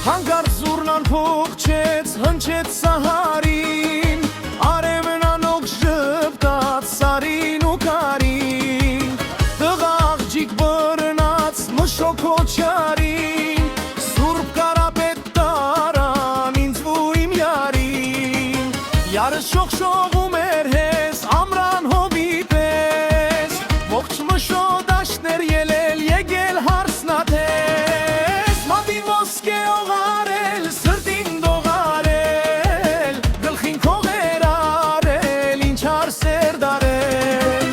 Հանգարց զուրնան փողջեց, հնչեց սահարին, արևն անոք ժպտաց սարին ու կարին, տղա աղջիկ բռնաց մշոք օջարին, Սուրբ Կարապետ տարան ինձ ու իմ յարին, յարը շողշողում էր հես ամրան հովի պես, ողջ մշո դաշտներ ելել եկել հարսնաթես, մատին ոսկե օղարել, սրտին դողարել, գլխին քողեր արել, ինչ հարսեր դարել,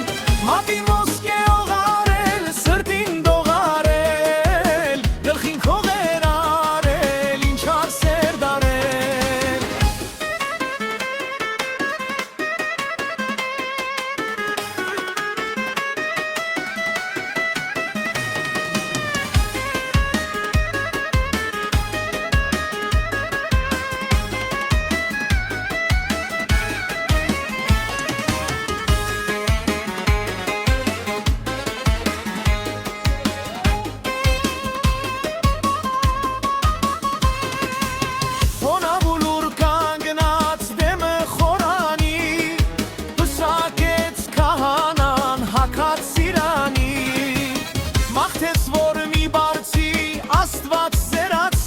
մատին ոսկե օղարել, սրտին դողարել, գլխին քողեր արել, ինչ հարսեր դարել։ Հոնավուլուր կանգնած դեմը խորանի, պսակեց քահանան հագած սիրանի, մաղթեց որ մի բարձի Աստված սերած